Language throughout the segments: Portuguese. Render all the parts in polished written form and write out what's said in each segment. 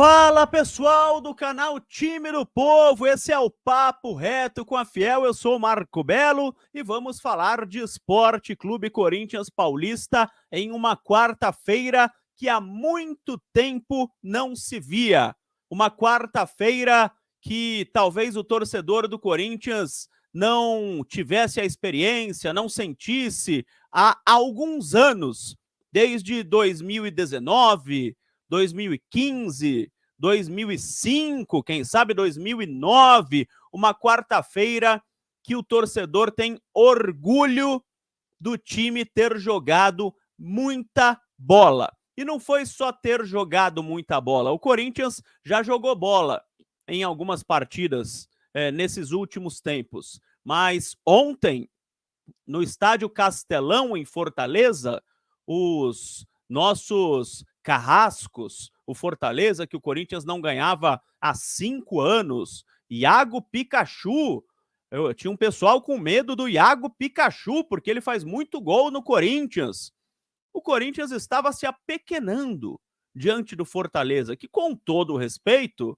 Fala pessoal do canal Time do Povo, esse é o Papo Reto com a Fiel, eu sou o Marco Belo e vamos falar de Esporte Clube Corinthians Paulista em uma quarta-feira que há muito tempo não se via. Uma quarta-feira que talvez o torcedor do Corinthians não tivesse a experiência, não sentisse há alguns anos, desde 2019, 2015, 2005, quem sabe 2009, uma quarta-feira que o torcedor tem orgulho do time ter jogado muita bola. E não foi só ter jogado muita bola, o Corinthians já jogou bola em algumas partidas nesses últimos tempos. Mas ontem, no Estádio Castelão, em Fortaleza, os nossos carrascos, o Fortaleza, que o Corinthians não ganhava há 5 anos, Iago Pikachu, tinha um pessoal com medo do Iago Pikachu, porque ele faz muito gol no Corinthians. O Corinthians estava se apequenando diante do Fortaleza, que, com todo o respeito,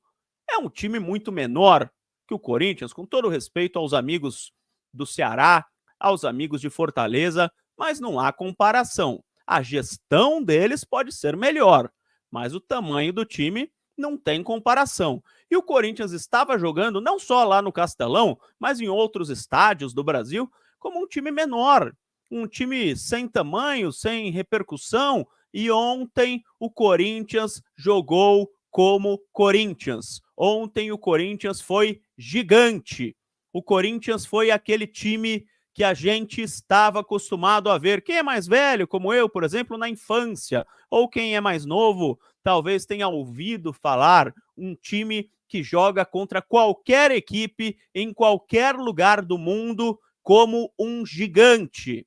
é um time muito menor que o Corinthians, com todo o respeito aos amigos do Ceará, aos amigos de Fortaleza, mas não há comparação. A gestão deles pode ser melhor, mas o tamanho do time não tem comparação. E o Corinthians estava jogando não só lá no Castelão, mas em outros estádios do Brasil, como um time menor, um time sem tamanho, sem repercussão, e ontem o Corinthians jogou como Corinthians. Ontem o Corinthians foi gigante. O Corinthians foi aquele time que a gente estava acostumado a ver. Quem é mais velho, como eu, por exemplo, na infância, ou quem é mais novo, talvez tenha ouvido falar, um time que joga contra qualquer equipe, em qualquer lugar do mundo, como um gigante.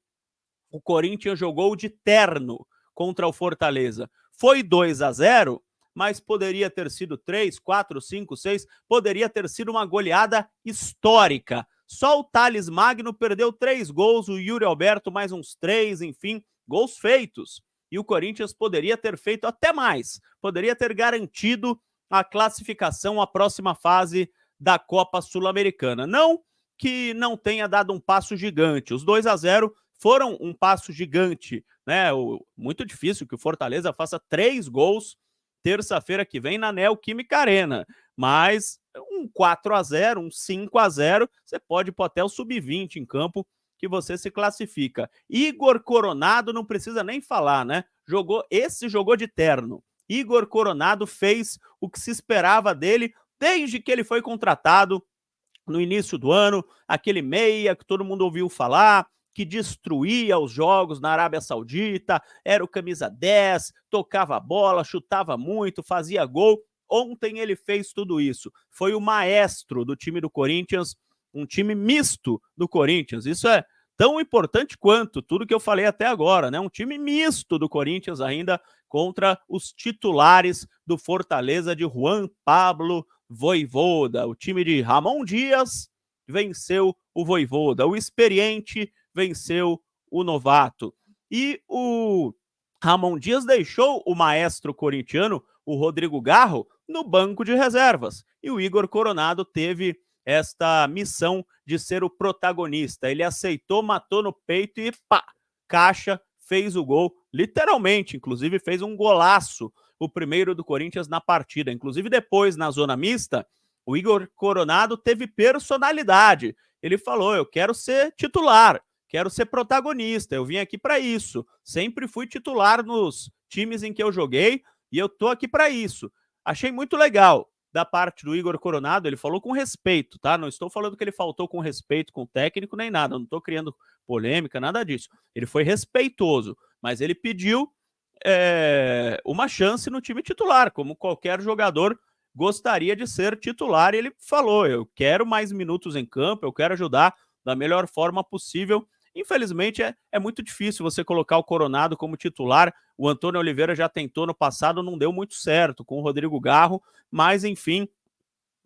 O Corinthians jogou de terno contra o Fortaleza. Foi 2-0, mas poderia ter sido 3, 4, 5, 6, poderia ter sido uma goleada histórica. Só o Thales Magno perdeu 3 gols, o Yuri Alberto mais uns 3, enfim, gols feitos. E o Corinthians poderia ter feito até mais, poderia ter garantido a classificação à próxima fase da Copa Sul-Americana. Não que não tenha dado um passo gigante, os 2-0 foram um passo gigante, né? Muito difícil que o Fortaleza faça 3 gols terça-feira que vem na Neoquímica Arena, mas um 4-0, um 5-0, você pode pôr até o sub-20 em campo que você se classifica. Igor Coronado não precisa nem falar, né? Jogou de terno. Igor Coronado fez o que se esperava dele desde que ele foi contratado no início do ano, aquele meia que todo mundo ouviu falar, que destruía os jogos na Arábia Saudita, era o camisa 10, tocava a bola, chutava muito, fazia gol. Ontem ele fez tudo isso. Foi o maestro do time do Corinthians, um time misto do Corinthians. Isso é tão importante quanto tudo que eu falei até agora, né? Um time misto do Corinthians ainda contra os titulares do Fortaleza de Juan Pablo Vojvoda. O time de Ramon Dias venceu o Vojvoda. O experiente venceu o novato. E o Ramon Dias deixou o maestro corintiano, o Rodrigo Garro, no banco de reservas. E o Igor Coronado teve esta missão de ser o protagonista. Ele aceitou, matou no peito e pá, caixa, fez o gol, literalmente, inclusive fez um golaço, o primeiro do Corinthians na partida. Inclusive depois, na zona mista, o Igor Coronado teve personalidade. Ele falou, eu quero ser titular, quero ser protagonista, eu vim aqui para isso. Sempre fui titular nos times em que eu joguei e eu tô aqui para isso. Achei muito legal da parte do Igor Coronado, ele falou com respeito, tá? Não estou falando que ele faltou com respeito com o técnico nem nada, não estou criando polêmica, nada disso. Ele foi respeitoso, mas ele pediu uma chance no time titular, como qualquer jogador gostaria de ser titular, e ele falou, eu quero mais minutos em campo, eu quero ajudar da melhor forma possível. Infelizmente, é muito difícil você colocar o Coronado como titular. O Antônio Oliveira já tentou no passado, não deu muito certo com o Rodrigo Garro, mas, enfim,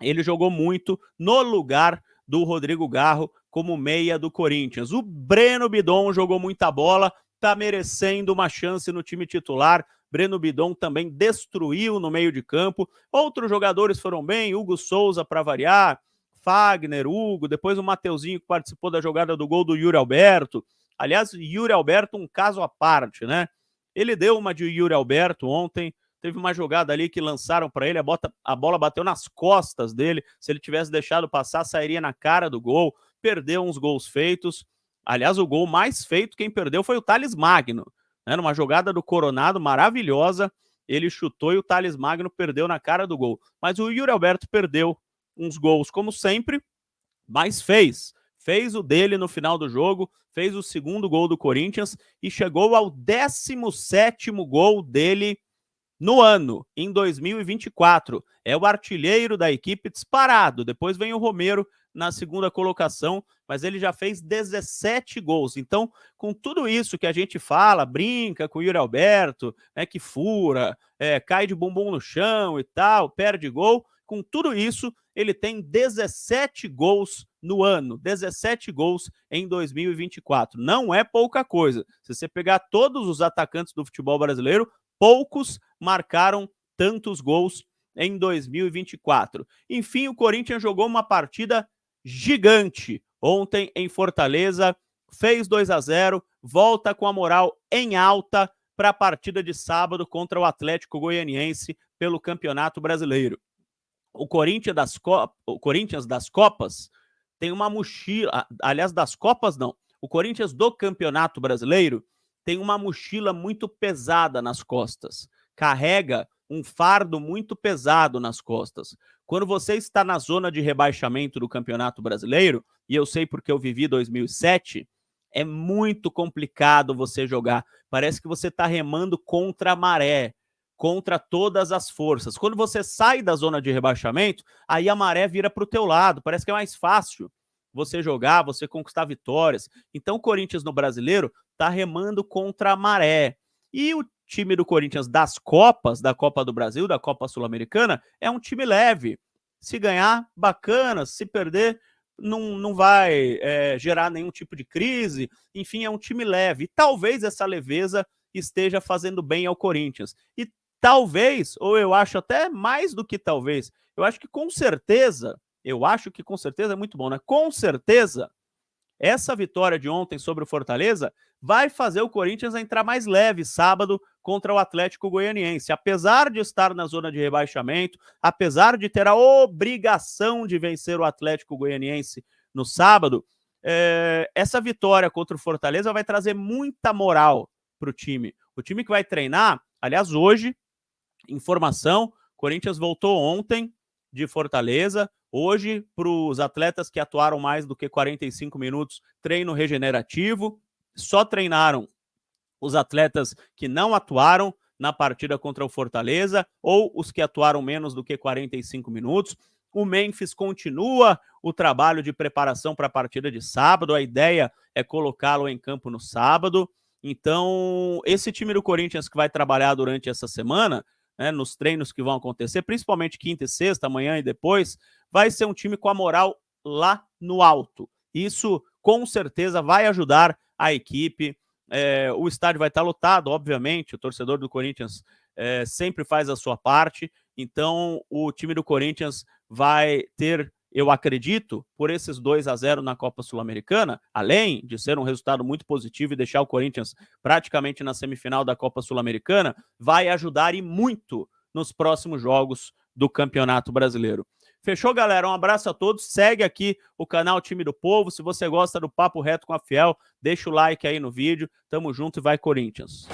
ele jogou muito no lugar do Rodrigo Garro como meia do Corinthians. O Breno Bidon jogou muita bola, tá merecendo uma chance no time titular, Breno Bidon também destruiu no meio de campo. Outros jogadores foram bem, Hugo Souza para variar, Fagner, Hugo, depois o Mateuzinho que participou da jogada do gol do Yuri Alberto. Aliás, Yuri Alberto um caso à parte, né? Ele deu uma de Yuri Alberto ontem, teve uma jogada ali que lançaram para ele, a bola bateu nas costas dele, se ele tivesse deixado passar, sairia na cara do gol, perdeu uns gols feitos. Aliás, o gol mais feito, quem perdeu foi o Thales Magno, né? Numa jogada do Coronado maravilhosa, ele chutou e o Thales Magno perdeu na cara do gol. Mas o Yuri Alberto perdeu uns gols, como sempre, mas fez o dele no final do jogo, fez o segundo gol do Corinthians e chegou ao 17º gol dele no ano, em 2024. É o artilheiro da equipe disparado. Depois vem o Romero na segunda colocação, mas ele já fez 17 gols. Então, com tudo isso que a gente fala, brinca com o Yuri Alberto, né, que fura, cai de bumbum no chão e tal, perde gol, com tudo isso, ele tem 17 gols no ano, 17 gols em 2024. Não é pouca coisa. Se você pegar todos os atacantes do futebol brasileiro, poucos marcaram tantos gols em 2024. Enfim, o Corinthians jogou uma partida gigante ontem em Fortaleza, fez 2-0, volta com a moral em alta para a partida de sábado contra o Atlético Goianiense pelo Campeonato Brasileiro. O Corinthians das Copas tem uma mochila, aliás, das Copas não, o Corinthians do Campeonato Brasileiro tem uma mochila muito pesada nas costas, carrega um fardo muito pesado nas costas. Quando você está na zona de rebaixamento do Campeonato Brasileiro, e eu sei porque eu vivi 2007, é muito complicado você jogar. Parece que você está remando contra a maré, contra todas as forças. Quando você sai da zona de rebaixamento, aí a maré vira para o teu lado. Parece que é mais fácil você jogar, você conquistar vitórias. Então o Corinthians no Brasileiro está remando contra a maré. E o time do Corinthians das Copas, da Copa do Brasil, da Copa Sul-Americana, é um time leve. Se ganhar, bacana. Se perder, não vai gerar nenhum tipo de crise. Enfim, é um time leve. E talvez essa leveza esteja fazendo bem ao Corinthians. E talvez, ou eu acho até mais do que talvez, eu acho que com certeza é muito bom, né? Com certeza, essa vitória de ontem sobre o Fortaleza vai fazer o Corinthians entrar mais leve sábado contra o Atlético Goianiense. Apesar de estar na zona de rebaixamento, apesar de ter a obrigação de vencer o Atlético Goianiense no sábado, essa vitória contra o Fortaleza vai trazer muita moral para o time. O time que vai treinar, aliás, hoje, informação, Corinthians voltou ontem de Fortaleza. Hoje, para os atletas que atuaram mais do que 45 minutos, treino regenerativo. Só treinaram os atletas que não atuaram na partida contra o Fortaleza ou os que atuaram menos do que 45 minutos. O Memphis continua o trabalho de preparação para a partida de sábado. A ideia é colocá-lo em campo no sábado. Então, esse time do Corinthians que vai trabalhar durante essa semana, né, nos treinos que vão acontecer, principalmente quinta e sexta, amanhã e depois, vai ser um time com a moral lá no alto. Isso, com certeza, vai ajudar a equipe. O estádio vai estar lotado, obviamente, o torcedor do Corinthians sempre faz a sua parte, então o time do Corinthians vai ter, eu acredito, por esses 2-0 na Copa Sul-Americana, além de ser um resultado muito positivo e deixar o Corinthians praticamente na semifinal da Copa Sul-Americana, vai ajudar e muito nos próximos jogos do Campeonato Brasileiro. Fechou, galera? Um abraço a todos. Segue aqui o canal Time do Povo. Se você gosta do Papo Reto com a Fiel, deixa o like aí no vídeo. Tamo junto e vai Corinthians!